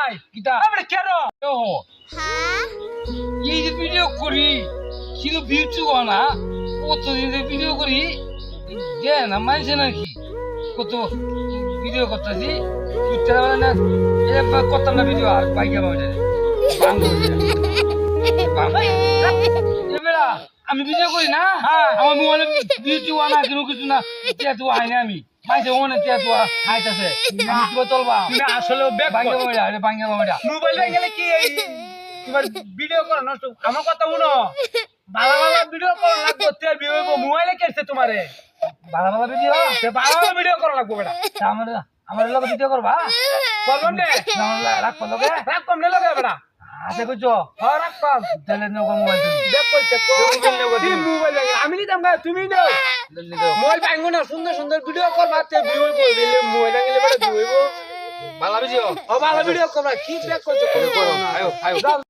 ভাই কিটা আমরা কেন ও এই যে ভিডিও করি কিন্তু ভিউচু না কতদিন ভিডিও করি যে না মানছে নাকি কত ভিডিও করতেছি না করতাম না ভিডিও আর বাইকে আমি ভিডিও করি না আমার মোবাইলে ভিউচু না কিন্তু কিছু না টিয়া হয় না আমি মাইছে ওনে টিয়া খাইতেছে আমি কি চলবা তুমি আসলে বাইকে বাংলা মোবাইল হয়ে গেলে কি এই তোমার ভিডিও করা নষ্ট আমার কথা শুনো ভালো ভালো ভিডিও করা লাগবে তে মোবাইলে কেটে তোমারে ভালো ভালো ভিডিও ভালো ভালো ভিডিও করা লাগবে বেটা আমার আমার লোক ভিডিও করবা করলাম রে রাখবো লোকে রাখলাম রে লগে বেটা আচ্ছা বুঝছো হ্যাঁ রাখলাম তাহলে নৌকা মোবাইল মোবাইল আমি নিতাম না তুমি নাও মোবাইল ভাঙবো না সুন্দর সুন্দর ভিডিও করবা তে ভিউ দিলে মোবাইল ভাঙলে বেটা ভিউ ভালো ভিডিও ভালো ভিডিও করবা কি ব্যাক করছো আয়ো আয়ো